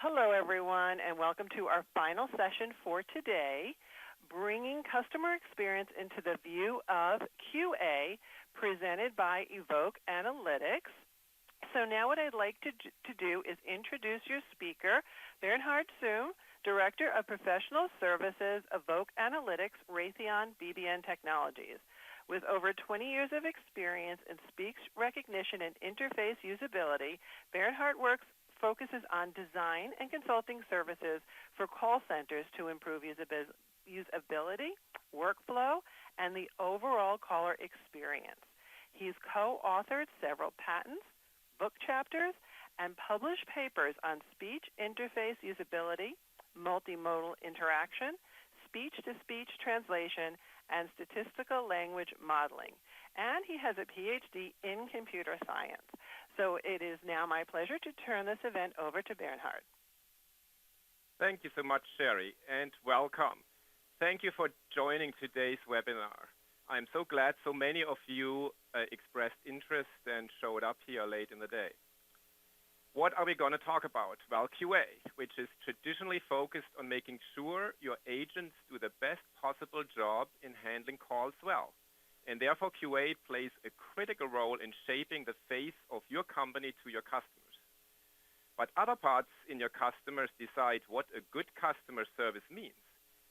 Hello, everyone, and welcome to our final session for today, Bringing Customer Experience into the View of QA, presented by Evoke Analytics. So now what I'd like to do is introduce your speaker, Bernhard Suhm, Director of Professional Services, Evoke Analytics, Raytheon BBN Technologies. With over 20 years of experience in speech recognition and interface usability, Bernhard focuses on design and consulting services for call centers to improve usability, workflow, and the overall caller experience. He's co-authored several patents, book chapters, and published papers on speech interface usability, multimodal interaction, speech-to-speech translation, and statistical language modeling. And he has a PhD in computer science. So it is now my pleasure to turn this event over to Bernhard. Thank you so much, Sherry, and welcome. Thank you for joining today's webinar. I'm so glad so many of you expressed interest and showed up here late in the day. What are we going to talk about? Well, QA, which is traditionally focused on making sure your agents do the best possible job in handling calls well. And therefore, QA plays a critical role in shaping the face of your company to your customers. But other parts in your customers decide what a good customer service means.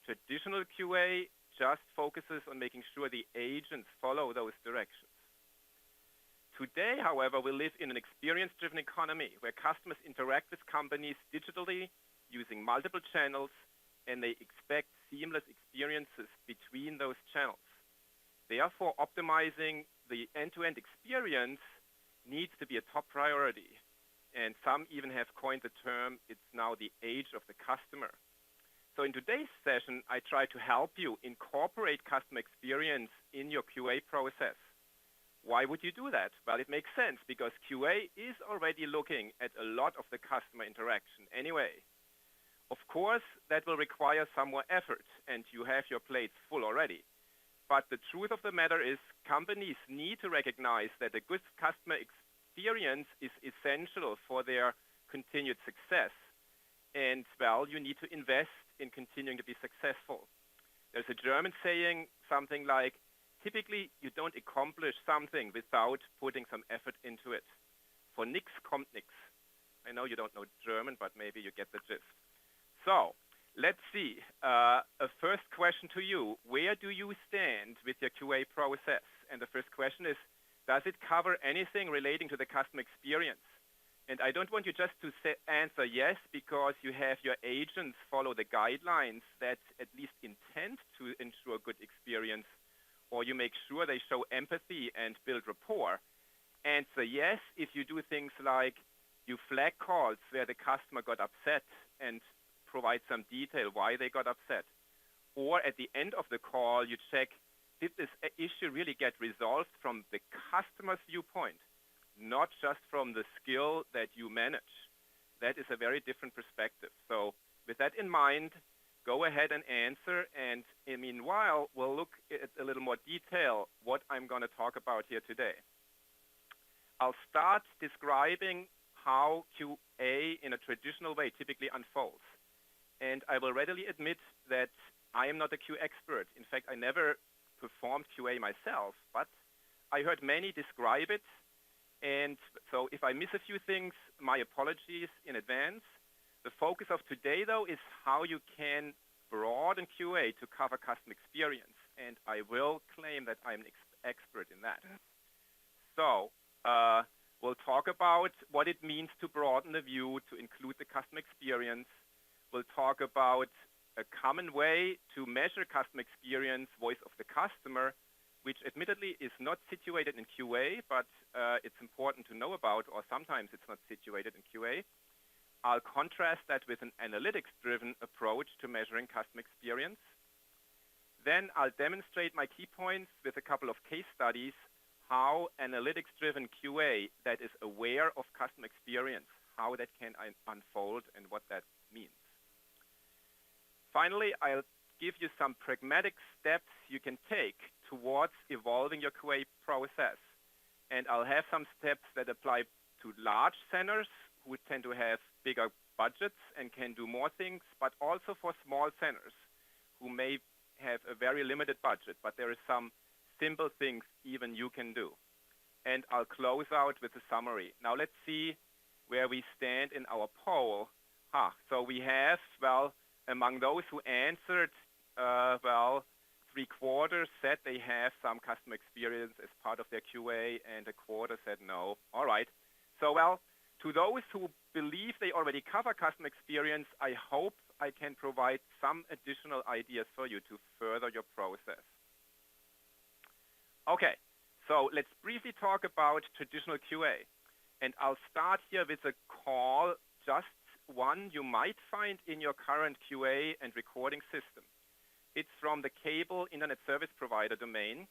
Traditional QA just focuses on making sure the agents follow those directions. Today, however, we live in an experience-driven economy where customers interact with companies digitally using multiple channels, and they expect seamless experiences between those channels. Therefore, optimizing the end-to-end experience needs to be a top priority. And some even have coined the term, it's now the age of the customer. So in today's session, I try to help you incorporate customer experience in your QA process. Why would you do that? Well, it makes sense because QA is already looking at a lot of the customer interaction anyway. Of course, that will require some more effort, and you have your plates full already. But the truth of the matter is companies need to recognize that a good customer experience is essential for their continued success. And, well, you need to invest in continuing to be successful. There's a German saying, something like, typically you don't accomplish something without putting some effort into it. For nix kommt nix. I know you don't know German, but maybe you get the gist. So, let's see. A first question to you. Where do you stand with your QA process? And the first question is, does it cover anything relating to the customer experience? And I don't want you just to answer yes because you have your agents follow the guidelines that at least intend to ensure good experience, or you make sure they show empathy and build rapport. Answer yes if you do things like you flag calls where the customer got upset and provide some detail why they got upset. Or at the end of the call, you check, did this issue really get resolved from the customer's viewpoint, not just from the skill that you manage? That is a very different perspective. So with that in mind, go ahead and answer. And meanwhile, we'll look at a little more detail what I'm going to talk about here today. I'll start describing how QA in a traditional way typically unfolds. And I will readily admit that I am not a QA expert. In fact, I never performed QA myself, but I heard many describe it. And so if I miss a few things, my apologies in advance. The focus of today, though, is how you can broaden QA to cover customer experience. And I will claim that I'm an expert in that. So we'll talk about what it means to broaden the view to include the customer experience. We'll talk about a common way to measure customer experience, voice of the customer, which admittedly is not situated in QA, but it's important to know about, or sometimes it's not situated in QA. I'll contrast that with an analytics-driven approach to measuring customer experience. Then I'll demonstrate my key points with a couple of case studies, how analytics-driven QA that is aware of customer experience, how that can unfold and what that means. Finally, I'll give you some pragmatic steps you can take towards evolving your QA process. And I'll have some steps that apply to large centers who tend to have bigger budgets and can do more things, but also for small centers who may have a very limited budget, but there are some simple things even you can do. And I'll close out with a summary. Now let's see where we stand in our poll. So we have, among those who answered, 3/4 said they have some customer experience as part of their QA, and 1/4 said no. All right. So, to those who believe they already cover customer experience, I hope I can provide some additional ideas for you to further your process. Okay, so let's briefly talk about traditional QA. And I'll start here with a call, just one you might find in your current QA and recording system. It's from the cable internet service provider domain.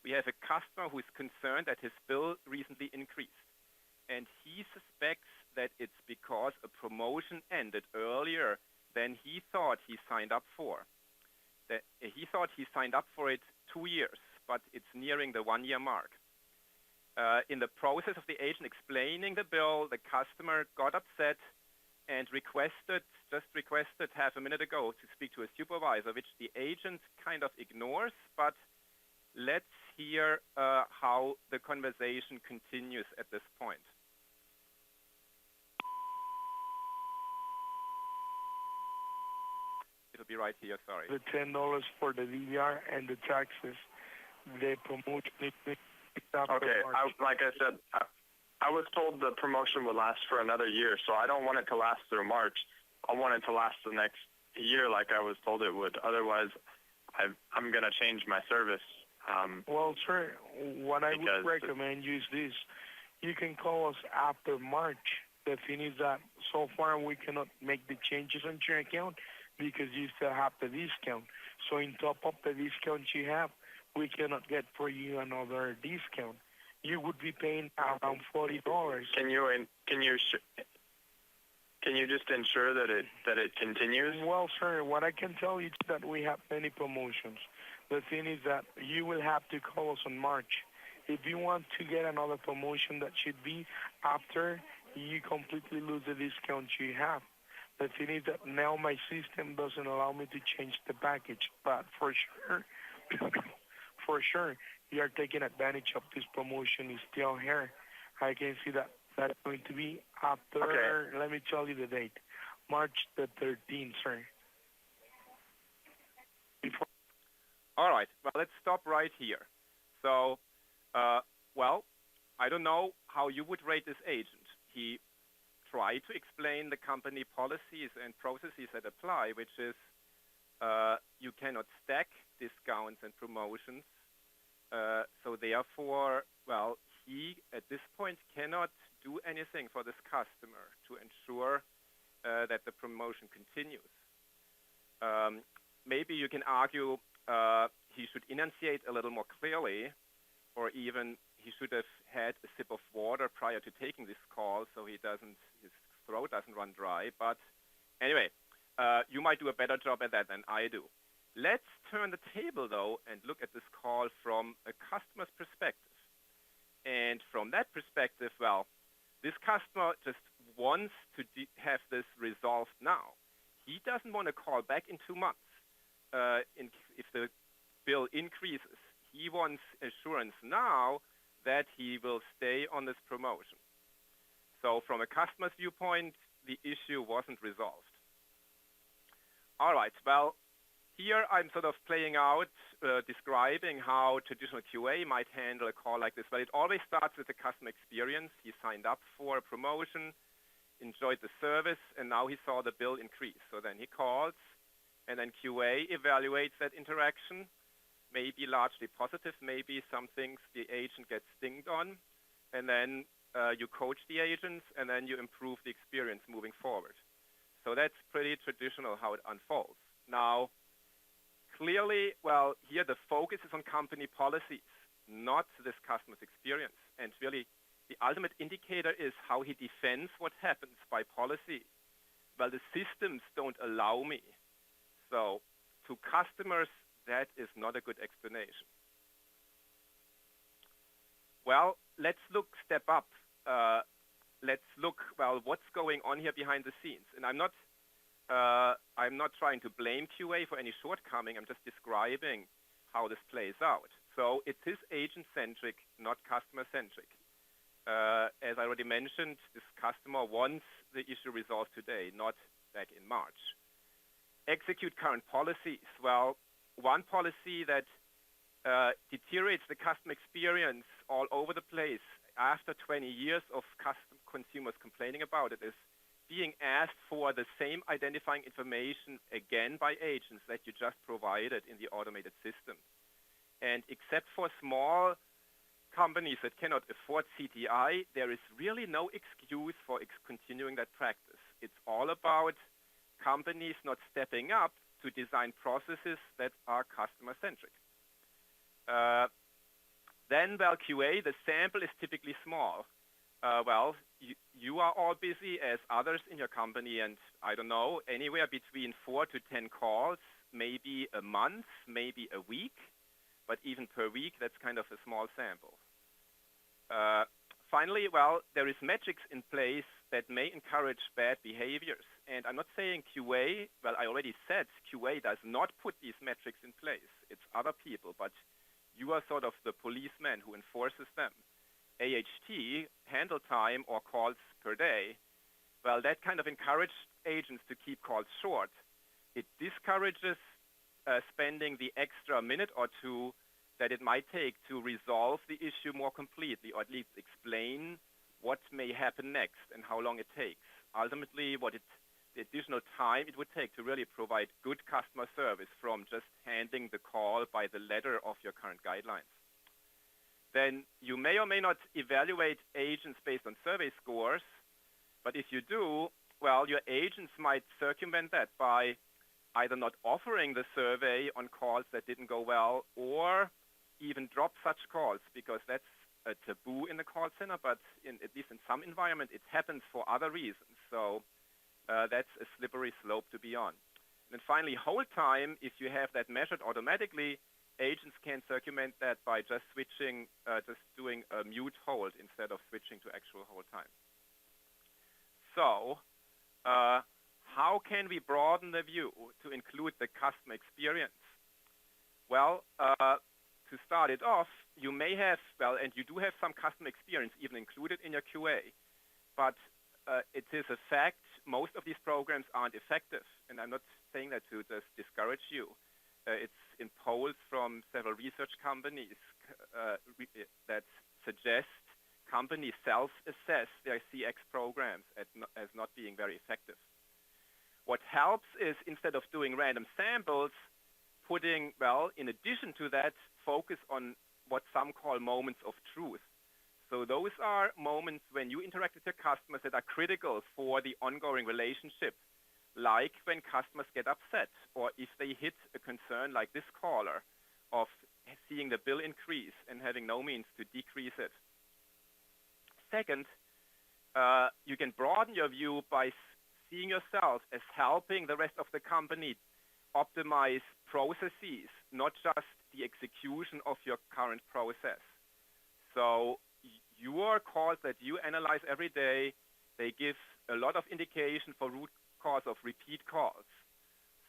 We have a customer who is concerned that his bill recently increased. And he suspects that it's because a promotion ended earlier than he thought he signed up for. He thought he signed up for it 2 years, but it's nearing the 1-year mark. In the process of the agent explaining the bill, the customer got upset and requested half a minute ago to speak to a supervisor, which the agent kind of ignores, but let's hear how the conversation continues at this point. It'll be right here, sorry. The $10 for the DVR and the taxes, they promote it. Okay, like I said, I was told the promotion would last for another year, so I don't want it to last through March. I want it to last the next year like I was told it would. Otherwise, I'm going to change my service. Well, sir, what I would recommend you is this. You can call us after March. The thing is that so far we cannot make the changes on your account because you still have the discount. So in top of the discount you have, we cannot get for you another discount. You would be paying around $40. Can you just ensure that it continues? Well, sir, what I can tell you is that we have many promotions. The thing is that you will have to call us in March. If you want to get another promotion, that should be after you completely lose the discount you have. The thing is that now my system doesn't allow me to change the package, but for sure, you are taking advantage of this promotion is still here. I can see that that's going to be after, okay. Let me tell you the date, March the 13th, sir. All right, well, let's stop right here. So, I don't know how you would rate this agent. He tried to explain the company policies and processes that apply, which is you cannot stack discounts and promotions. So therefore, he at this point cannot do anything for this customer to ensure that the promotion continues. Maybe you can argue he should enunciate a little more clearly, or even he should have had a sip of water prior to taking this call so his throat doesn't run dry. But anyway, you might do a better job at that than I do. Let's turn the table, though, and look at this call from a customer's perspective. And from that perspective, this customer just wants to have this resolved now. He doesn't want to call back in 2 months if the bill increases. He wants assurance now that he will stay on this promotion. So from a customer's viewpoint, the issue wasn't resolved. All right, here I'm sort of playing out, describing how traditional QA might handle a call like this. But it always starts with the customer experience. He signed up for a promotion, enjoyed the service, and now he saw the bill increase. So then he calls, and then QA evaluates that interaction, maybe largely positive, maybe some things the agent gets stinged on, and then you coach the agents, and then you improve the experience moving forward. So that's pretty traditional how it unfolds. Now, clearly, here the focus is on company policies, not this customer's experience. And really, the ultimate indicator is how he defends what happens by policy. Well, the systems don't allow me. So to customers, that is not a good explanation. Well, let's step up. let's look, well, what's going on here behind the scenes. And I'm not trying to blame QA for any shortcoming. I'm just describing how this plays out. So it is agent-centric, not customer-centric. As I already mentioned, this customer wants the issue resolved today, not back in March. Execute current policies. Well, one policy that deteriorates the customer experience all over the place after 20 years of consumers complaining about it is being asked for the same identifying information again by agents that you just provided in the automated system. And except for small companies that cannot afford CTI, there is really no excuse for continuing that practice. It's all about companies not stepping up to design processes that are customer-centric. Then, well, QA, the sample is typically small. Well, you are all busy as others in your company, and I don't know, anywhere between 4 to 10 calls, maybe a month, maybe a week, but even per week, that's kind of a small sample. Finally, well, there is metrics in place that may encourage bad behaviors. And I'm not saying QA, well, I already said QA does not put these metrics in place. It's other people, but you are sort of the policeman who enforces them. AHT, handle time or calls per day, well, that kind of encourages agents to keep calls short. It discourages spending the extra minute or two that it might take to resolve the issue more completely, or at least explain what may happen next and how long it takes. Ultimately, the additional time it would take to really provide good customer service from just handling the call by the letter of your current guidelines. Then you may or may not evaluate agents based on survey scores, but if you do, well, your agents might circumvent that by either not offering the survey on calls that didn't go well, or even drop such calls, because that's a taboo in the call center, but at least in some environment, it happens for other reasons. So that's a slippery slope to be on. And then finally, hold time, if you have that measured automatically, agents can circumvent that by just switching, just doing a mute hold instead of switching to actual hold time. So how can we broaden the view to include the customer experience? Well, to start it off, you may have, well, and you do have some customer experience even included in your QA, but it is a fact most of these programs aren't effective, and I'm not saying that to just discourage you. It's in polls from several research companies that suggest companies self-assess their CX programs as not being very effective. What helps is, instead of doing random samples, putting, well, in addition to that, focus on what some call moments of truth. So those are moments when you interact with your customers that are critical for the ongoing relationship, like when customers get upset, or if they hit a concern like this caller of seeing the bill increase and having no means to decrease it. Second, you can broaden your view by seeing yourself as helping the rest of the company optimize processes, not just the execution of your current process. So your calls that you analyze every day, they give a lot of indication for root cause of repeat calls.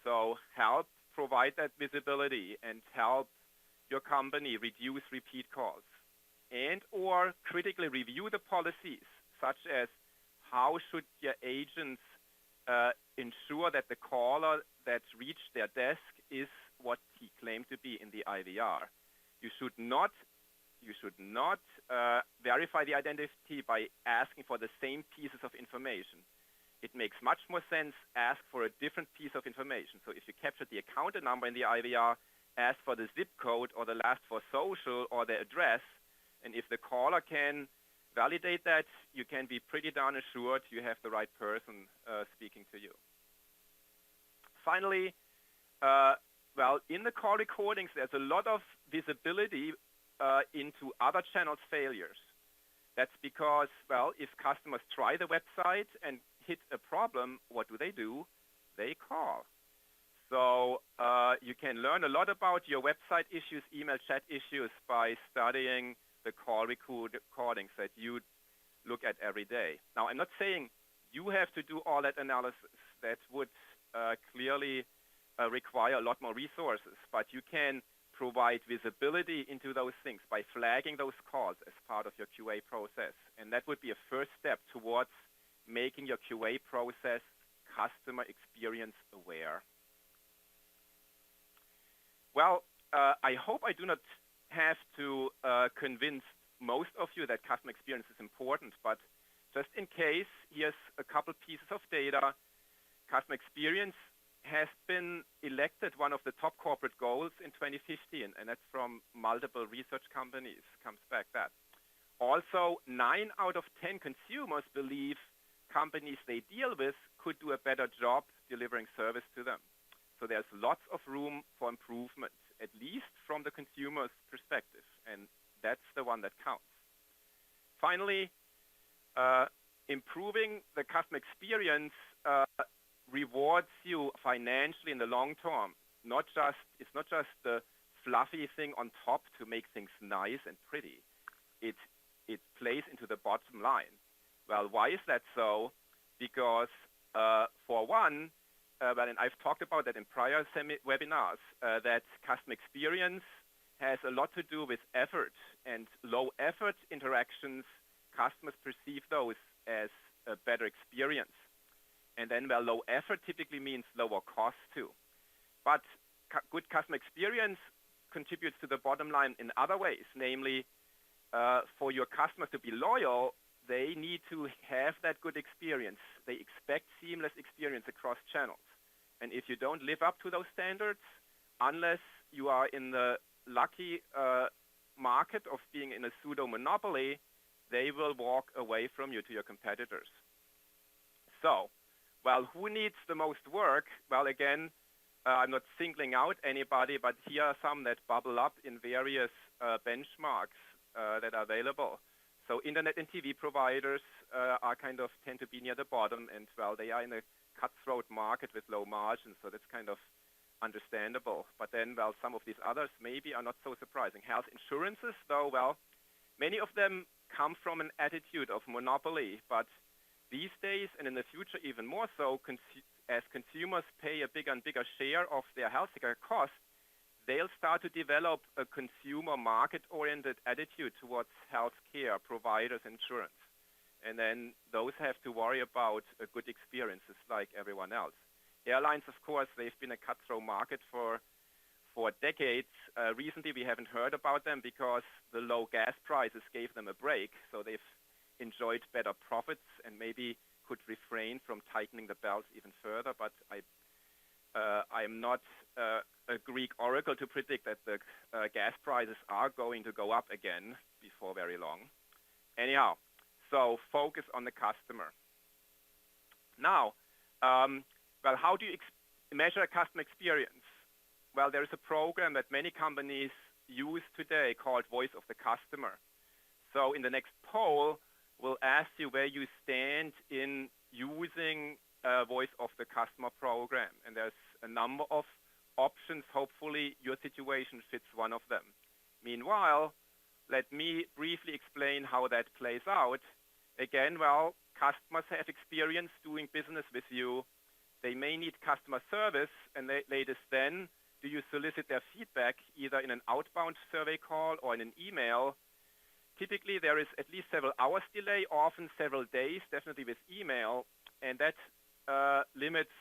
So help provide that visibility and help your company reduce repeat calls, and or critically review the policies, such as how should your agents ensure that the caller that reached their desk is what he claimed to be in the IVR. You should not verify the identity by asking for the same pieces of information. It makes much more sense ask for a different piece of information. So if you captured the account number in the IVR, ask for the zip code or the last four social or the address, and if the caller can validate that, you can be pretty darn assured you have the right person speaking to you. Finally, well, in the call recordings, there's a lot of visibility into other channels' failures. That's because, well, if customers try the website and hit a problem, what do? They call. So you can learn a lot about your website issues, email chat issues by studying the call recordings that you look at every day. Now, I'm not saying you have to do all that analysis. That would clearly require a lot more resources, but you can provide visibility into those things by flagging those calls as part of your QA process. And that would be a first step towards making your QA process customer experience aware. Well, I hope I do not have to convince most of you that customer experience is important, but just in case, here's a couple pieces of data. Customer experience has been elected one of the top corporate goals in 2015, and that's from multiple research companies, comes back that. Also, 9 out of 10 consumers believe companies they deal with could do a better job delivering service to them. So there's lots of room for improvement, at least from the consumer's perspective, and that's the one that counts. Finally, improving the customer experience rewards you financially in the long term. It's not just the fluffy thing on top to make things nice and pretty. It plays into the bottom line. Well, why is that so? Because for one, and I've talked about that in prior webinars, that customer experience has a lot to do with effort, and low effort interactions, customers perceive those as a better experience. And then, well, low effort typically means lower cost too. But good customer experience contributes to the bottom line in other ways, namely, for your customers to be loyal, they need to have that good experience. They expect seamless experience across channels. And if you don't live up to those standards, unless you are in the lucky market of being in a pseudo-monopoly, they will walk away from you to your competitors. So, well, who needs the most work? Well, again, I'm not singling out anybody, but here are some that bubble up in various benchmarks that are available. So internet and TV providers are tend to be near the bottom, and well, they are in a cutthroat market with low margins, so that's kind of understandable. But then, well, some of these others maybe are not so surprising. Health insurances, though, well, many of them come from an attitude of monopoly, but these days, and in the future even more so, as consumers pay a bigger and bigger share of their healthcare costs, they'll start to develop a consumer market-oriented attitude towards healthcare providers, insurance. And then those have to worry about a good experiences like everyone else. Airlines, of course, they've been a cutthroat market for decades. Recently, we haven't heard about them because the low gas prices gave them a break, so they've enjoyed better profits and maybe could refrain from tightening the belts even further. But I'm not a Greek oracle to predict that the gas prices are going to go up again before very long. Anyhow, so focus on the customer. Now, well, how do you measure a customer experience? Well, there is a program that many companies use today called Voice of the Customer. So in the next poll, we'll ask you where you stand in using Voice of the Customer program. And there's a number of options. Hopefully, your situation fits one of them. Meanwhile, let me briefly explain how that plays out. Again, well, customers have experience doing business with you. They may need customer service, and latest then, do you solicit their feedback either in an outbound survey call or in an email? Typically, there is at least several hours delay, often several days, definitely with email, and that limits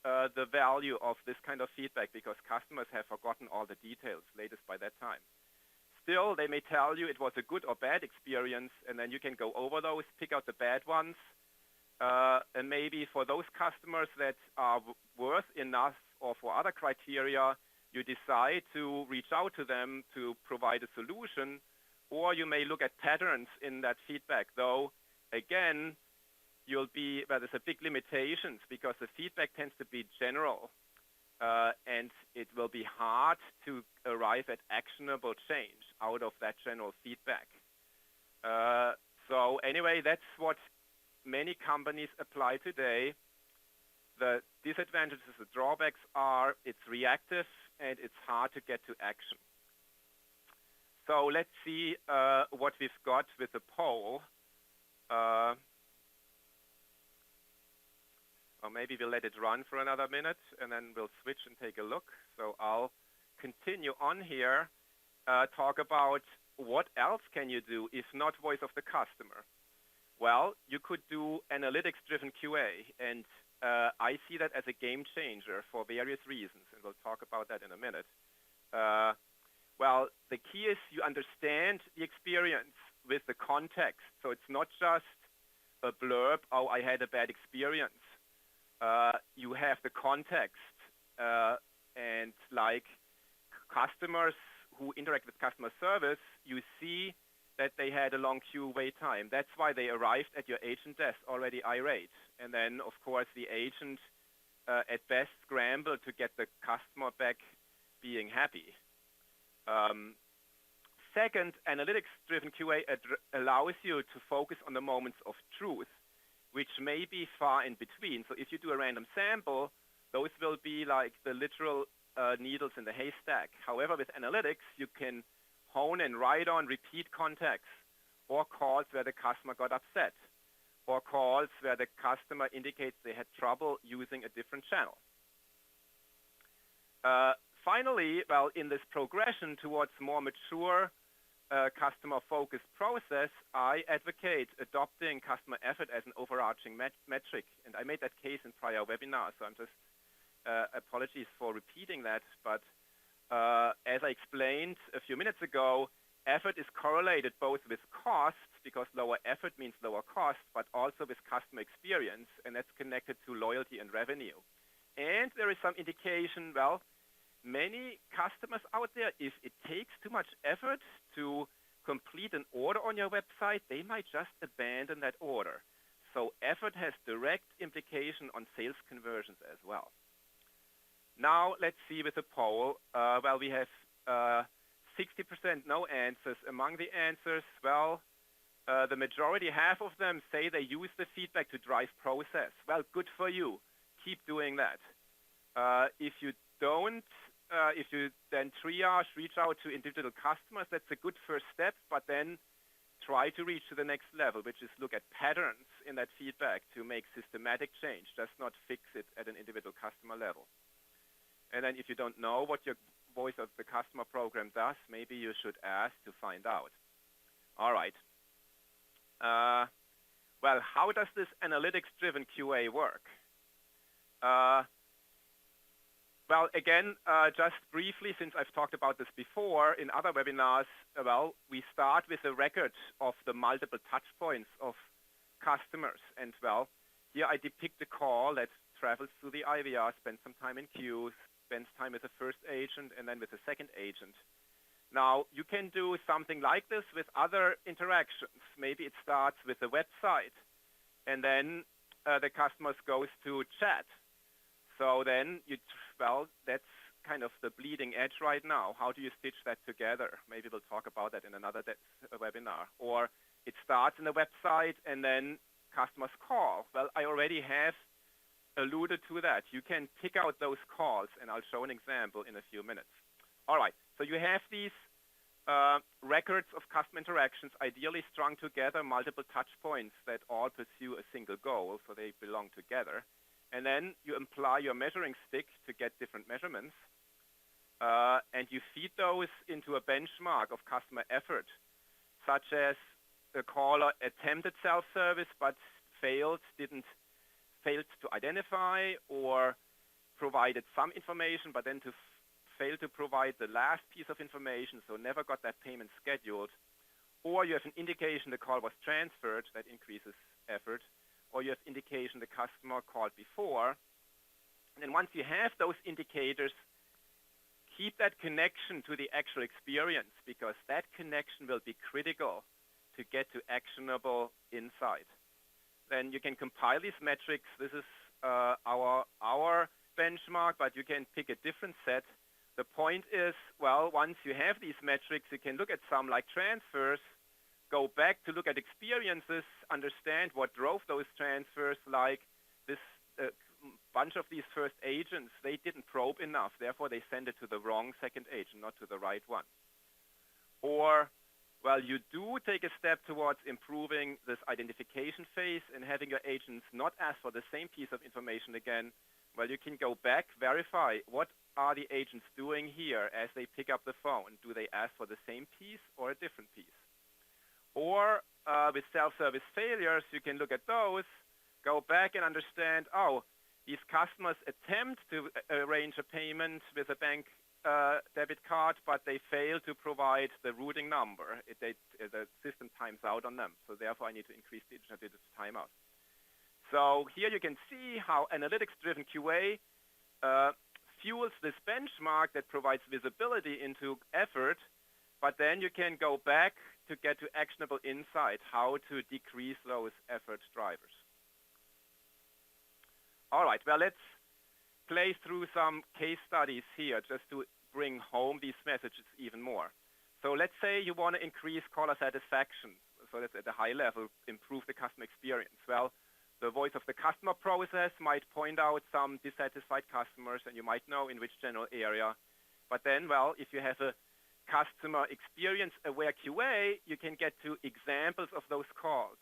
the value of this kind of feedback because customers have forgotten all the details latest by that time. Still, they may tell you it was a good or bad experience, and then you can go over those, pick out the bad ones, and maybe for those customers that are worth enough or for other criteria, you decide to reach out to them to provide a solution, or you may look at patterns in that feedback, though, again, there's a big limitations because the feedback tends to be general, and it will be hard to arrive at actionable change out of that general feedback. So anyway, that's what many companies apply today. The disadvantages, the drawbacks are it's reactive and it's hard to get to action. So let's see what we've got with the poll. Or maybe we'll let it run for another minute, and then we'll switch and take a look. So I'll continue on here, talk about what else can you do if not voice of the customer. Well, you could do analytics-driven QA, and I see that as a game changer for various reasons, and we'll talk about that in a minute. Well, the key is you understand the experience with the context. So it's not just a blurb, oh, I had a bad experience. You have the context, and like customers who interact with customer service, you see that they had a long queue wait time. That's why they arrived at your agent desk already irate. And then, of course, the agent at best scrambled to get the customer back being happy. Second, analytics-driven QA allows you to focus on the moments of truth, which may be far in between. So if you do a random sample, those will be like the literal needles in the haystack. However, with analytics, you can hone and write on repeat contacts, or calls where the customer got upset, or calls where the customer indicates they had trouble using a different channel. Finally, well, in this progression towards more mature customer-focused process, I advocate adopting customer effort as an overarching metric. And I made that case in prior webinars, so I'm just apologies for repeating that. But as I explained a few minutes ago, effort is correlated both with cost, because lower effort means lower cost, but also with customer experience, and that's connected to loyalty and revenue. And there is some indication, well, many customers out there, if it takes too much effort to complete an order on your website, they might just abandon that order. So effort has direct implication on sales conversions as well. Now let's see with the poll. Well, we have 60% no answers. Among the answers, well, the majority, half of them, say they use the feedback to drive process. Well, good for you. Keep doing that. If you don't, if you then triage, reach out to individual customers, that's a good first step, but then try to reach to the next level, which is look at patterns in that feedback to make systematic change, just not fix it at an individual customer level. And then if you don't know what your voice of the customer program does, maybe you should ask to find out. All right. Well, how does this analytics-driven QA work? Well, again, just briefly, since I've talked about this before in other webinars, well, we start with a record of the multiple touch points of customers. And, well, here I depict a call that travels through the IVR, spends some time in queues, spends time with the first agent, and then with the second agent. Now, you can do something like this with other interactions. Maybe it starts with a website, and then the customer goes to chat. So then, well, that's kind of the bleeding edge right now. How do you stitch that together? Maybe we'll talk about that in another webinar. Or it starts in the website, and then customers call. Well, I already have alluded to that. You can pick out those calls, and I'll show an example in a few minutes. All right, so you have these records of customer interactions, ideally strung together, multiple touch points that all pursue a single goal, so they belong together. And then you apply your measuring stick to get different measurements, and you feed those into a benchmark of customer effort, such as the caller attempted self-service but failed to identify, or provided some information but then failed to provide the last piece of information, so never got that payment scheduled. Or you have an indication the call was transferred, that increases effort. Or you have indication the customer called before. And then once you have those indicators, keep that connection to the actual experience, because that connection will be critical to get to actionable insight. Then you can compile these metrics. This is our benchmark, but you can pick a different set. The point is, well, once you have these metrics, you can look at some like transfers, go back to look at experiences, understand what drove those transfers, like this bunch of these first agents, they didn't probe enough, therefore they send it to the wrong second agent, not to the right one. Or well, you do take a step towards improving this identification phase and having your agents not ask for the same piece of information again. Well, you can go back, verify what are the agents doing here as they pick up the phone. Do they ask for the same piece or a different piece? Or with self-service failures, you can look at those, go back and understand, oh, these customers attempt to arrange a payment with a bank debit card, but they fail to provide the routing number. The system times out on them. So therefore, I need to increase the internet timeout. So here you can see how analytics-driven QA fuels this benchmark that provides visibility into effort, but then you can go back to get to actionable insight, how to decrease those effort drivers. All right, well, let's play through some case studies here just to bring home these messages even more. So let's say you want to increase caller satisfaction, so that's at a high level, improve the customer experience. Well, the voice of the customer process might point out some dissatisfied customers, and you might know in which general area. But then, well, if you have a customer experience-aware QA, you can get to examples of those calls.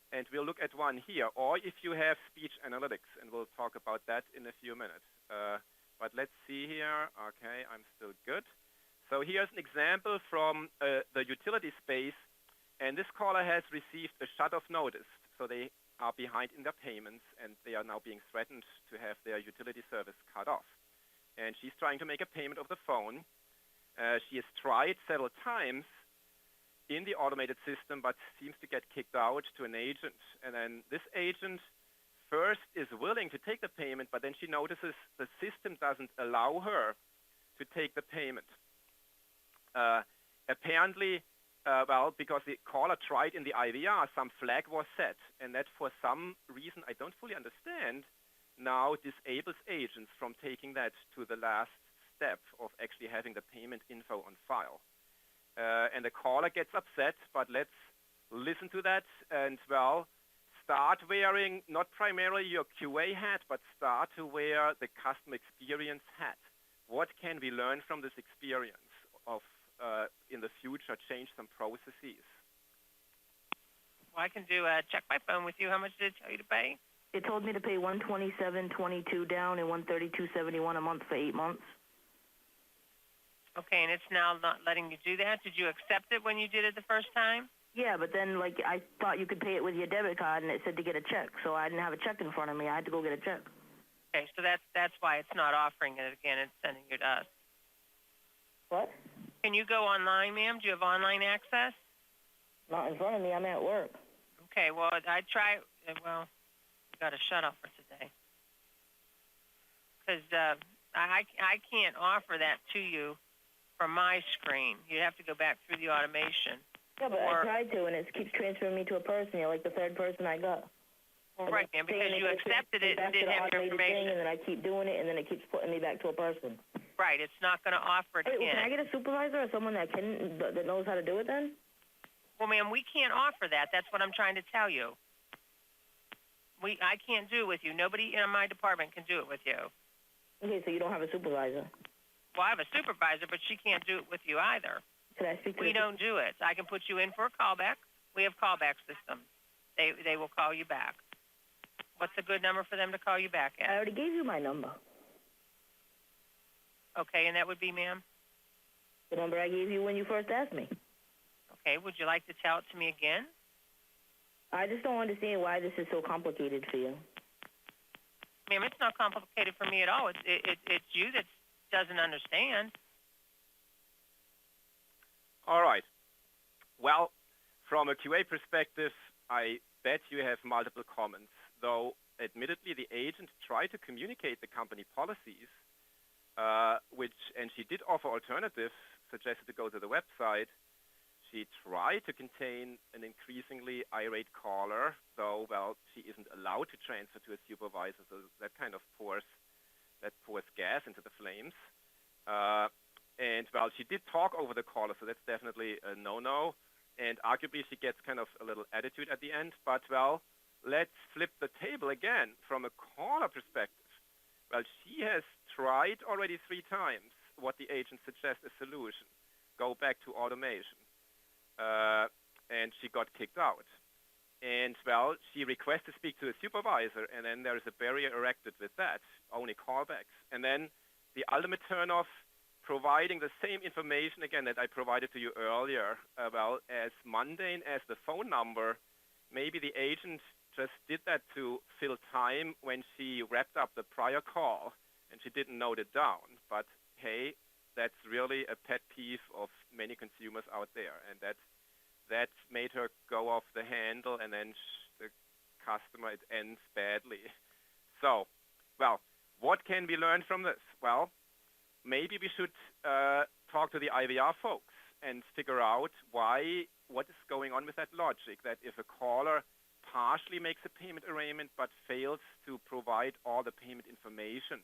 And we'll look at one here. Or if you have speech analytics, and we'll talk about that in a few minutes. But let's see here. Okay, I'm still good. So here's an example from the utility space. And this caller has received a shut-off notice. So they are behind in their payments, and they are now being threatened to have their utility service cut off. And she's trying to make a payment over the phone. She has tried several times in the automated system, but seems to get kicked out to an agent. And then this agent first is willing to take the payment, but then she notices the system doesn't allow her to take the payment. Apparently, well, because the caller tried in the IVR, some flag was set, and that for some reason I don't fully understand, now disables agents from taking that to the last step of actually having the payment info on file. And the caller gets upset, but let's listen to that and, well, start wearing not primarily your QA hat, but start to wear the customer experience hat. What can we learn from this experience of in the future change some processes? Well, I can do check my phone with you. How much did it tell you to pay? It told me to pay $127.22 down and $132.71 a month for 8 months. Okay, and it's now not letting you do that. Did you accept it when you did it the first time? Yeah, but then like I thought you could pay it with your debit card, and it said to get a check, so I didn't have a check in front of me. I had to go get a check. Okay, so that's why it's not offering it again. It's sending it to us. What? Can you go online, ma'am? Do you have online access? Not in front of me. I'm at work. Okay, well, I try. Well, you got a shut-off for today. Because I can't offer that to you from my screen. You have to go back through the automation. Yeah, but I tried to, and it keeps transferring me to a person. You're like the third person I got. Well, right, ma'am, because you accepted it and didn't have your information. And then I keep doing it, and then it keeps putting me back to a person. Right, it's not going to offer it again. Can I get a supervisor or someone that knows how to do it then? Well, ma'am, we can't offer that. That's what I'm trying to tell you. I can't do it with you. Nobody in my department can do it with you. Okay, so you don't have a supervisor. Well, I have a supervisor, but she can't do it with you either. Can I speak to We don't do it. I can put you in for a callback. We have callback systems. They will call you back. What's a good number for them to call you back at? I already gave you my number. Okay, and that would be, ma'am? The number I gave you when you first asked me. Okay, would you like to tell it to me again? I just don't understand why this is so complicated for you. Ma'am, it's not complicated for me at all. It's you that doesn't understand. All right. Well, from a QA perspective, I bet you have multiple comments, though admittedly the agent tried to communicate the company policies, and she did offer alternatives, suggested to go to the website. She tried to contain an increasingly irate caller, though, well, she isn't allowed to transfer to a supervisor, so that kind of pours gas into the flames. And, well, she did talk over the caller, so that's definitely a no-no. And arguably she gets kind of a little attitude at the end. But, well, let's flip the table again from a caller perspective. Well, she has tried already 3 times what the agent suggests a solution. Go back to automation. and she got kicked out. And, well, she requested to speak to the supervisor, and then there's a barrier erected with that, only callbacks. And then the ultimate turn-off, providing the same information, again, that I provided to you earlier, well, as mundane as the phone number, maybe the agent just did that to fill time when she wrapped up the prior call, and she didn't note it down. But, hey, that's really a pet peeve of many consumers out there, and that made her go off the handle, and then the customer, it ends badly. So, well, what can we learn from this? Well, maybe we should talk to the IVR folks and figure out what is going on with that logic, that if a caller partially makes a payment arrangement but fails to provide all the payment information,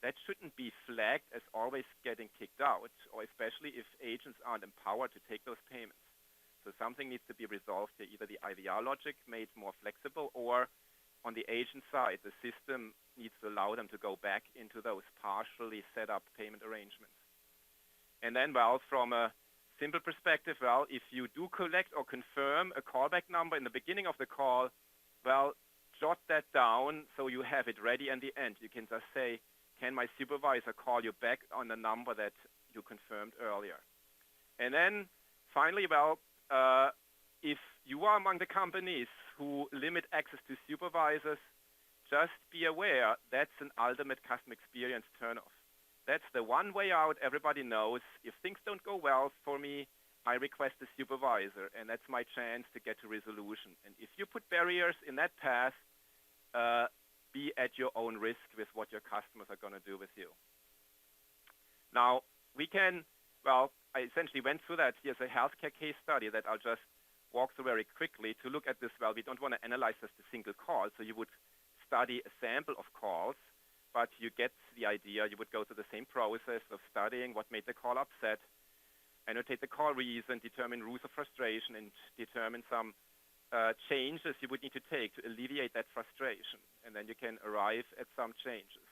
that shouldn't be flagged as always getting kicked out, or especially if agents aren't empowered to take those payments. So something needs to be resolved here, either the IVR logic made more flexible, or on the agent side, the system needs to allow them to go back into those partially set up payment arrangements. And then, well, from a simple perspective, well, if you do collect or confirm a callback number in the beginning of the call, well, jot that down so you have it ready in the end. You can just say, can my supervisor call you back on the number that you confirmed earlier? And then finally, well, if you are among the companies who limit access to supervisors, just be aware that's an ultimate customer experience turnoff. That's the one way out. Everybody knows if things don't go well for me, I request a supervisor, and that's my chance to get to resolution. And if you put barriers in that path, be at your own risk with what your customers are going to do with you. Now, I essentially went through that. Here's a healthcare case study that I'll just walk through very quickly to look at this. Well, we don't want to analyze just a single call, so you would study a sample of calls, but you get the idea. You would go through the same process of studying what made the call upset, annotate the call reason, determine roots of frustration, and determine some changes you would need to take to alleviate that frustration. And then you can arrive at some changes.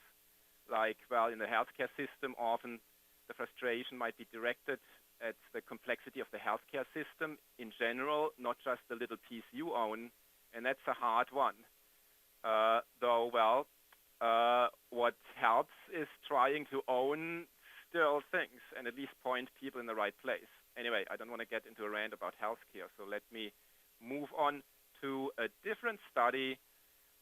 Like, well, in the healthcare system, often the frustration might be directed at the complexity of the healthcare system in general, not just the little piece you own, and that's a hard one. What helps is trying to own still things and at least point people in the right place. Anyway, I don't want to get into a rant about healthcare, so let me move on to a different study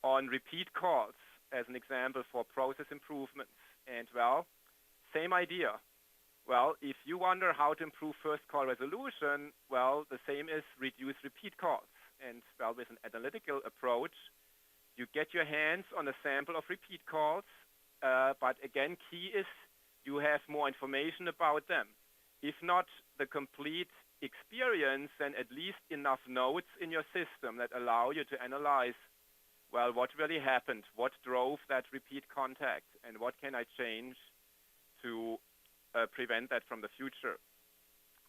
on repeat calls as an example for process improvements. And, well, same idea. Well, if you wonder how to improve first call resolution, well, the same is reduce repeat calls. And, well, with an analytical approach, you get your hands on a sample of repeat calls, but again, key is you have more information about them. If not the complete experience, then at least enough notes in your system that allow you to analyze, well, what really happened, what drove that repeat contact, and what can I change to prevent that from the future.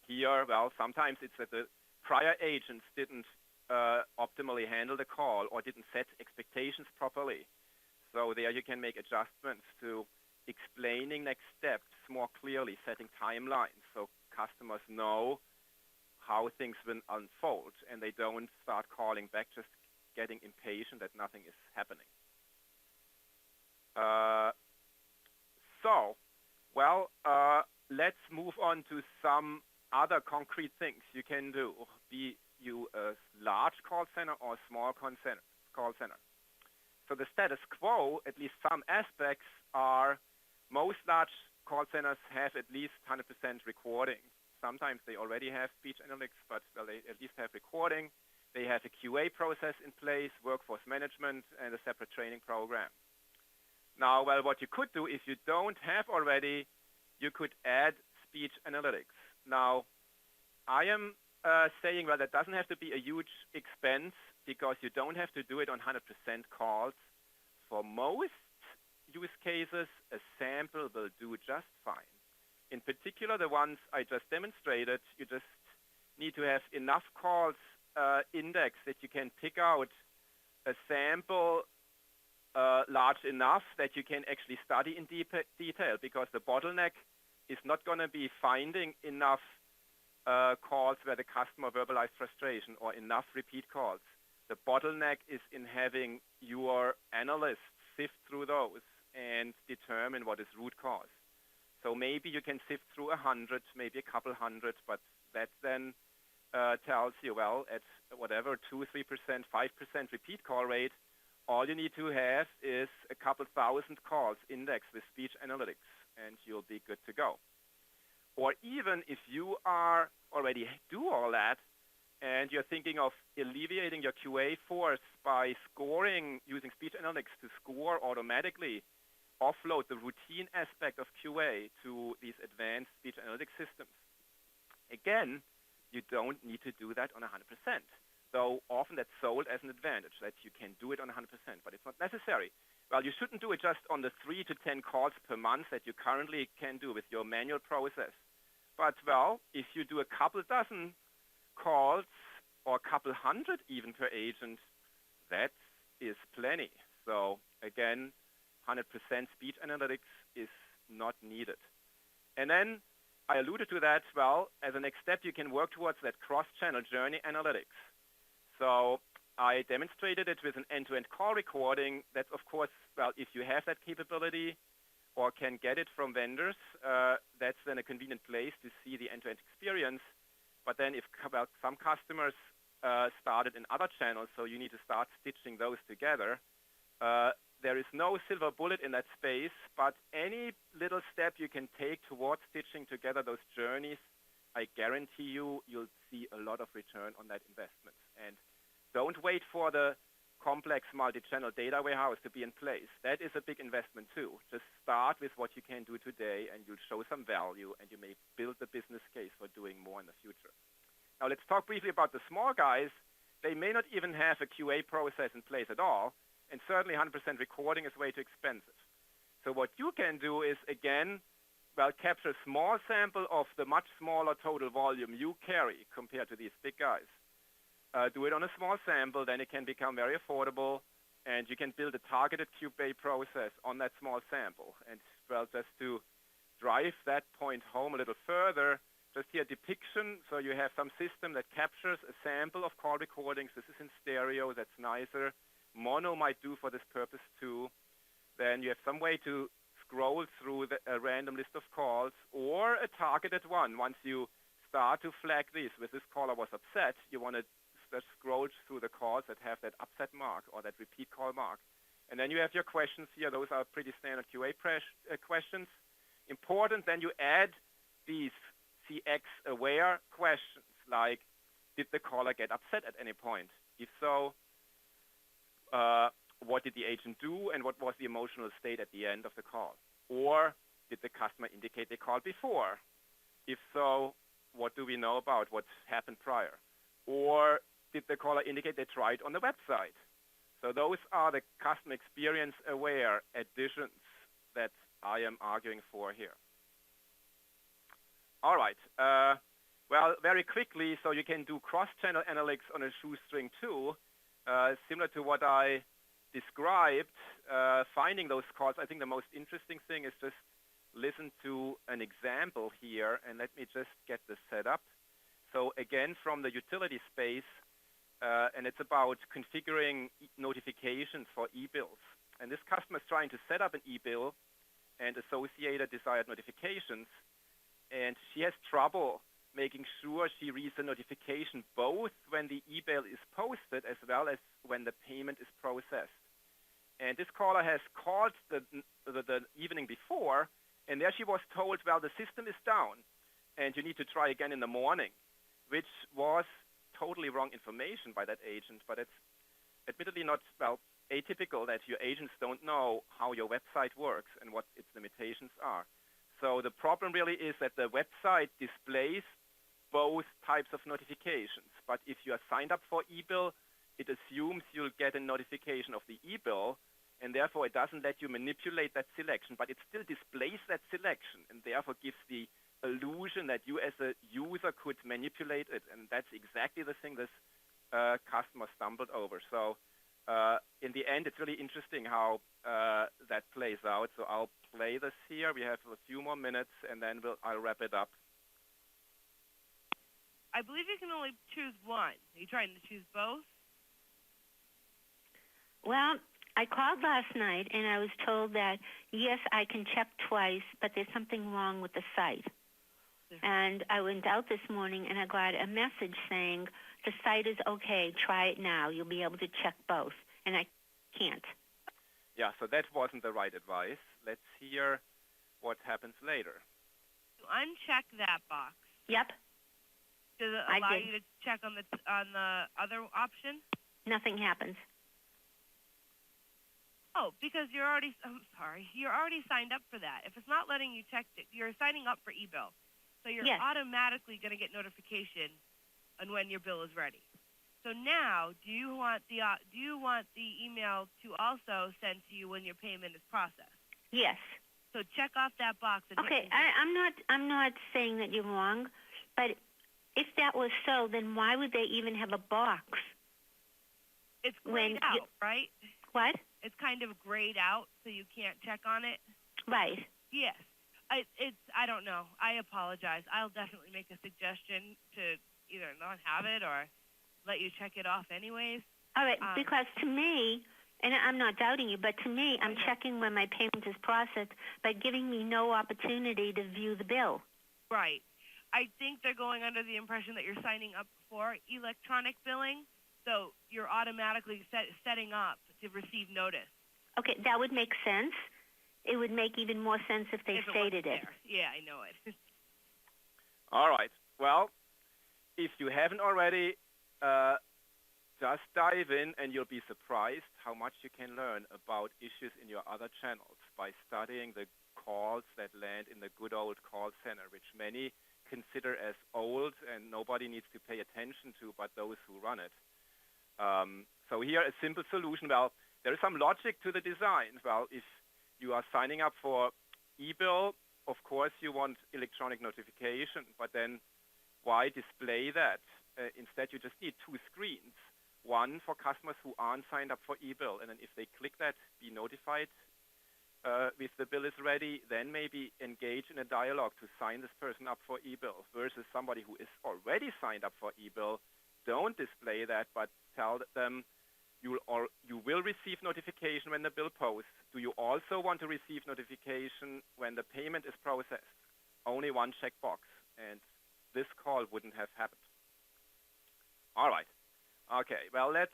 Here, well, sometimes it's that the prior agents didn't optimally handle the call or didn't set expectations properly. So there you can make adjustments to explaining next steps more clearly, setting timelines so customers know how things will unfold and they don't start calling back just getting impatient that nothing is happening. Let's move on to some other concrete things you can do, be you a large call center or a small call center. So the status quo, at least some aspects, are most large call centers have at least 100% recording. Sometimes they already have speech analytics, but well, they at least have recording. They have a QA process in place, workforce management, and a separate training program. Now, well, what you could do if you don't have already, you could add speech analytics. Now, I am saying, well, that doesn't have to be a huge expense because you don't have to do it on 100% calls. For most use cases, a sample will do just fine. In particular, the ones I just demonstrated, you just need to have enough calls indexed that you can pick out a sample large enough that you can actually study in detail, because the bottleneck is not going to be finding enough calls where the customer verbalized frustration or enough repeat calls. The bottleneck is in having your analysts sift through those and determine what is root cause. So maybe you can sift through 100, maybe a couple hundred, but that then tells you, well, at whatever 2, 3%, 5% repeat call rate, all you need to have is a couple thousand calls indexed with speech analytics, and you'll be good to go. Or even if you are already do all that, and you're thinking of alleviating your QA force by scoring, using speech analytics to score automatically, offload the routine aspect of QA to these advanced speech analytics systems. Again, you don't need to do that on 100%. Though often that's sold as an advantage, that you can do it on 100%, but it's not necessary. Well, you shouldn't do it just on the 3 to 10 calls per month that you currently can do with your manual process. But, well, if you do a couple dozen calls or a couple hundred even per agent, that is plenty. So, again, 100% speech analytics is not needed. And then I alluded to that, well, as a next step, you can work towards that cross-channel journey analytics. So I demonstrated it with an end-to-end call recording. That's, of course, well, if you have that capability or can get it from vendors, that's then a convenient place to see the end-to-end experience. But then if some customers started in other channels, so you need to start stitching those together, there is no silver bullet in that space, but any little step you can take towards stitching together those journeys, I guarantee you'll see a lot of return on that investment. And don't wait for the complex multi-channel data warehouse to be in place. That is a big investment too. Just start with what you can do today, and you'll show some value, and you may build the business case for doing more in the future. Now let's talk briefly about the small guys. They may not even have a QA process in place at all, and certainly 100% recording is way too expensive. So what you can do is, again, well, capture a small sample of the much smaller total volume you carry compared to these big guys. Do it on a small sample, then it can become very affordable, and you can build a targeted QA process on that small sample. And, well, just to drive that point home a little further, just here a depiction. So you have some system that captures a sample of call recordings. This is in stereo. That's nicer. Mono might do for this purpose too. Then you have some way to scroll through a random list of calls, or a targeted one. Once you start to flag this, with this caller was upset, you want to scroll through the calls that have that upset mark or that repeat call mark. And then you have your questions here. Those are pretty standard QA questions. Important, then you add these CX-aware questions, like, did the caller get upset at any point? If so, what did the agent do, and what was the emotional state at the end of the call? Or did the customer indicate they called before? If so, what do we know about what happened prior? Or did the caller indicate they tried on the website? So those are the customer experience aware additions that I am arguing for here. All right. Well, very quickly, so you can do cross-channel analytics on a Shoestring too. Similar to what I described, finding those calls, I think the most interesting thing is just listen to an example here, and let me just get this set up. So again, from the utility space, and it's about configuring notifications for e-bills. And this customer is trying to set up an e-bill and associated desired notifications, and she has trouble making sure she reads the notification both when the e-bill is posted as well as when the payment is processed. And this caller has called the evening before, and there she was told, well, the system is down, and you need to try again in the morning, which was totally wrong information by that agent. But it's admittedly not, well, atypical that your agents don't know how your website works and what its limitations are. So the problem really is that the website displays both types of notifications. But if you are signed up for e-bill, it assumes you'll get a notification of the e-bill, and therefore it doesn't let you manipulate that selection, but it still displays that selection, and therefore gives the illusion that you as a user could manipulate it. And that's exactly the thing this customer stumbled over. So in the end, it's really interesting how that plays out. So I'll play this here. We have a few more minutes, and then I'll wrap it up. I believe you can only choose one. Are you trying to choose both? Well, I called last night, and I was told that, yes, I can check twice, but there's something wrong with the site. And I went out this morning, and I got a message saying, the site is okay, try it now. You'll be able to check both. And I can't. Yeah, so that wasn't the right advice. Let's hear what happens later. You uncheck that box. Yep. Does it allow you to check on the other option? Nothing happens. Oh, because you're already signed up for that. If it's not letting you check it, you're signing up for e-bill. So you're automatically going to get notification on when your bill is ready. So now, do you want the email to also send to you when your payment is processed? Yes. So check off that box. And okay, I'm not saying that you're wrong, but if that was so, then why would they even have a box? It's grayed out, right? What? It's kind of grayed out, so you can't check on it. Right. Yes. I don't know. I apologize. I'll definitely make a suggestion to either not have it or let you check it off anyways. All right, because to me, and I'm not doubting you, but to me, I'm checking when my payment is processed by giving me no opportunity to view the bill. Right. I think they're going under the impression that you're signing up for electronic billing, so you're automatically setting up to receive notice. Okay, that would make sense. It would make even more sense if they stated it. Yeah, I know it. All right. Well, if you haven't already, just dive in and you'll be surprised how much you can learn about issues in your other channels by studying the calls that land in the good old call center, which many consider as old and nobody needs to pay attention to but those who run it. So here, a simple solution. Well, there is some logic to the design. Well, if you are signing up for e-bill, of course you want electronic notification, but then why display that? Instead, you just need two screens. One for customers who aren't signed up for e-bill, and then if they click that, be notified if the bill is ready, then maybe engage in a dialogue to sign this person up for e-bill, versus somebody who is already signed up for e-bill. Don't display that, but tell them you will receive notification when the bill posts. Do you also want to receive notification when the payment is processed? Only one checkbox, and this call wouldn't have happened. All right. Okay, well, let's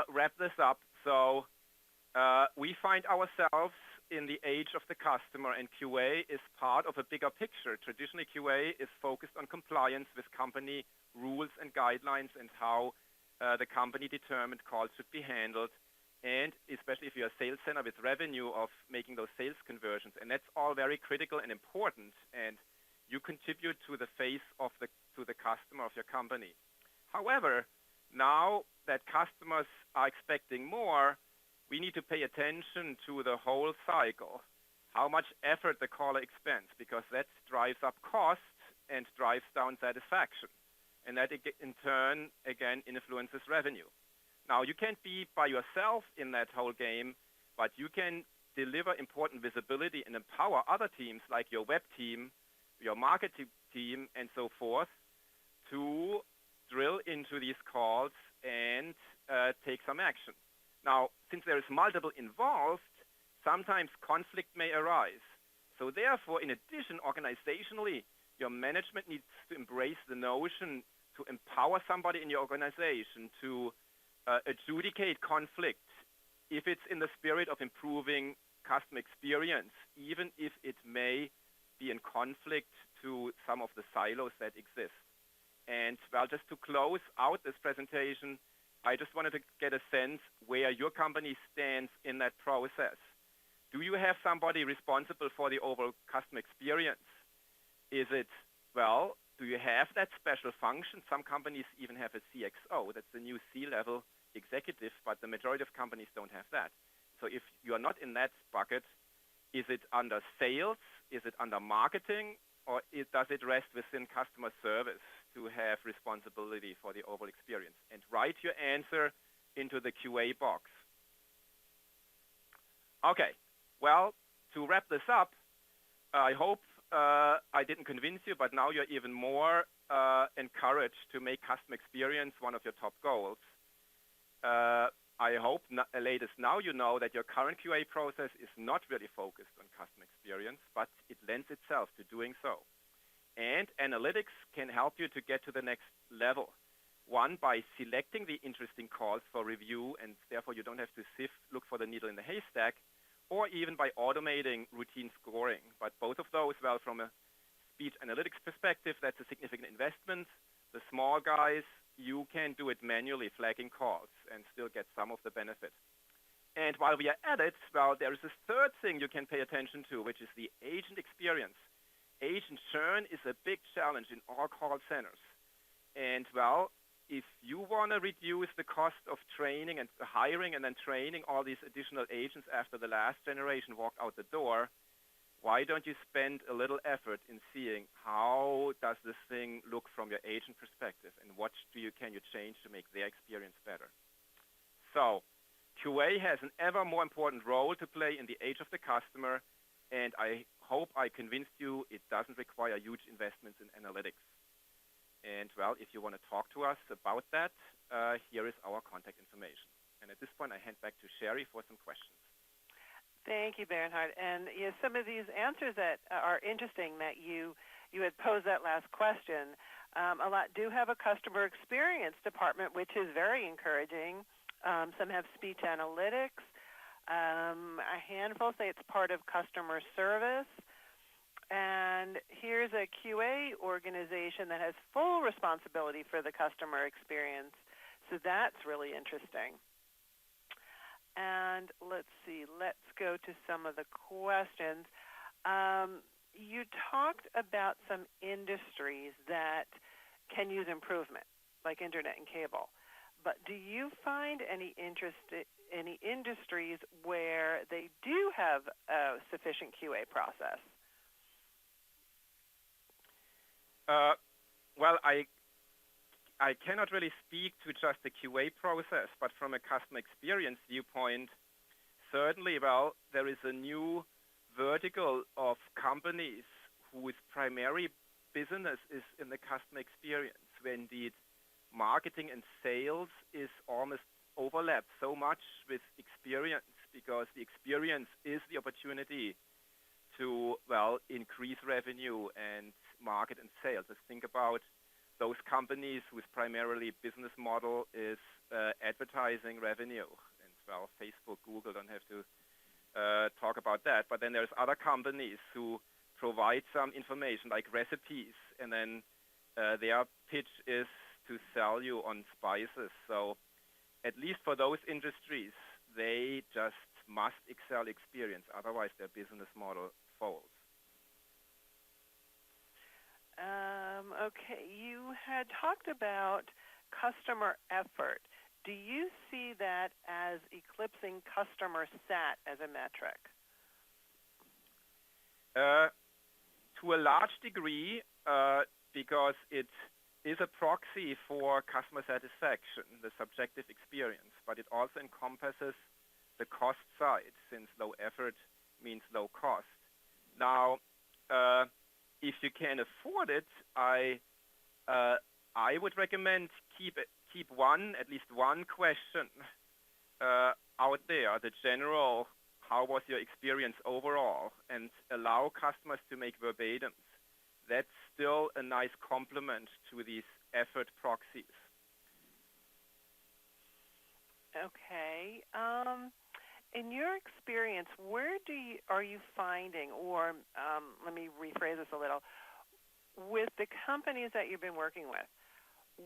wrap this up. So we find ourselves in the age of the customer, and QA is part of a bigger picture. Traditionally, QA is focused on compliance with company rules and guidelines and how the company determined calls should be handled, and especially if you're a sales center with revenue of making those sales conversions. And that's all very critical and important, and you contribute to the face of to the customer of your company. However, now that customers are expecting more, we need to pay attention to the whole cycle, how much effort the caller expends, because that drives up costs and drives down satisfaction. And that in turn, again, influences revenue. Now, you can't be by yourself in that whole game, but you can deliver important visibility and empower other teams like your web team, your marketing team, and so forth to drill into these calls and take some action. Now, since there is multiple involved, sometimes conflict may arise. So therefore, in addition, organizationally, your management needs to embrace the notion to empower somebody in your organization to adjudicate conflict if it's in the spirit of improving customer experience, even if it may be in conflict to some of the silos that exist. And well, just to close out this presentation, I just wanted to get a sense where your company stands in that process. Do you have somebody responsible for the overall customer experience? Is it, well, do you have that special function? Some companies even have a CXO. That's the new C-level executive, but the majority of companies don't have that. So if you are not in that bucket, is it under sales? Is it under marketing? Or does it rest within customer service to have responsibility for the overall experience? And write your answer into the QA box. Okay, well, to wrap this up, I hope I didn't convince you, but now you're even more encouraged to make customer experience one of your top goals, I hope latest now you know that your current QA process is not really focused on customer experience, but it lends itself to doing so. And analytics can help you to get to the next level. One, by selecting the interesting calls for review, and therefore you don't have to look for the needle in the haystack, or even by automating routine scoring. But both of those, well, from a speech analytics perspective, that's a significant investment. The small guys, you can do it manually, flagging calls, and still get some of the benefit. And while we are at it, well, there is this third thing you can pay attention to, which is the agent experience. Agent churn is a big challenge in all call centers. And, well, if you want to reduce the cost of training and hiring and then training all these additional agents after the last generation walked out the door, why don't you spend a little effort in seeing how does this thing look from your agent perspective, and what can you change to make their experience better? So QA has an ever more important role to play in the age of the customer, and I hope I convinced you it doesn't require huge investments in analytics. And, well, if you want to talk to us about that, here is our contact information. And at this point, I hand back to Sherry for some questions. Thank you, Bernhard. And some of these answers that are interesting that you had posed that last question. A lot do have a customer experience department, which is very encouraging. Some have speech analytics. A handful say it's part of customer service. And here's a QA organization that has full responsibility for the customer experience. So that's really interesting. And let's see, let's go to some of the questions. You talked about some industries that can use improvement, like internet and cable. But do you find any industries where they do have a sufficient QA process? Well, I cannot really speak to just the QA process, but from a customer experience viewpoint, certainly, well, there is a new vertical of companies whose primary business is in the customer experience, where indeed marketing and sales is almost overlapped so much with experience, because the experience is the opportunity to, well, increase revenue and market and sales. Let's think about those companies whose primarily business model is advertising revenue. And, well, Facebook, Google, don't have to talk about that. But then there's other companies who provide some information like recipes, and then their pitch is to sell you on spices. So at least for those industries, they just must excel experience. Otherwise, their business model folds. Okay, you had talked about customer effort. Do you see that as eclipsing customer sat as a metric? To a large degree, because it is a proxy for customer satisfaction, the subjective experience, but it also encompasses the cost side, since low effort means low cost. Now, if you can afford it, I would recommend keep at least one question out there, the general, how was your experience overall, and allow customers to make verbatims. That's still a nice complement to these effort proxies. Okay. In your experience, where are you finding, or let me rephrase this a little, with the companies that you've been working with,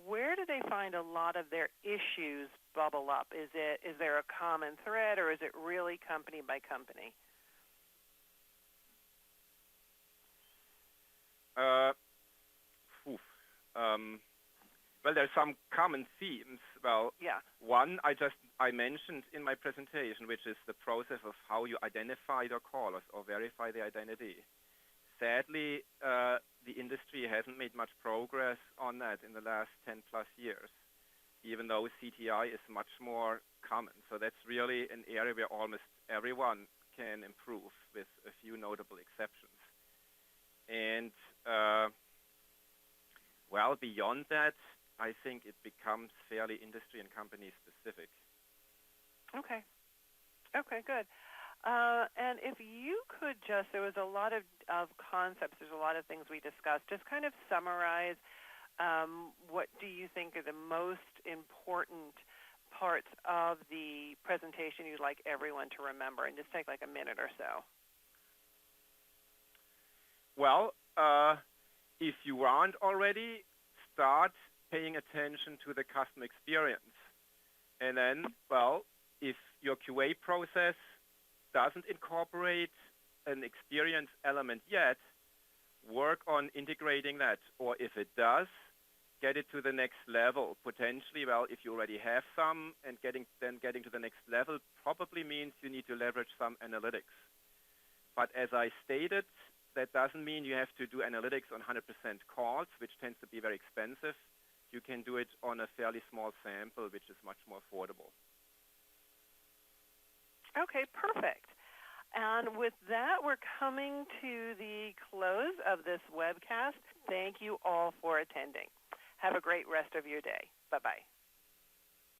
where do they find a lot of their issues bubble up? Is there a common thread, or is it really company by company? Well, there's some common themes. Well, yeah. One I mentioned in my presentation, which is the process of how you identify your callers or verify their identity. Sadly, the industry hasn't made much progress on that in the last 10 plus years, even though CTI is much more common. So that's really an area where almost everyone can improve, with a few notable exceptions. And well, beyond that, I think it becomes fairly industry and company specific. Okay. Okay, good. And if you could just, there was a lot of concepts, there's a lot of things we discussed, just kind of summarize what do you think are the most important parts of the presentation you'd like everyone to remember, and just take like a minute or so. Well, if you aren't already, start paying attention to the customer experience. And then, well, if your QA process doesn't incorporate an experience element yet, work on integrating that. Or if it does, get it to the next level. Potentially, well, if you already have some, and getting to the next level probably means you need to leverage some analytics. But as I stated, that doesn't mean you have to do analytics on 100% calls, which tends to be very expensive. You can do it on a fairly small sample, which is much more affordable. Okay, perfect. And with that, we're coming to the close of this webcast. Thank you all for attending. Have a great rest of your day. Bye-bye.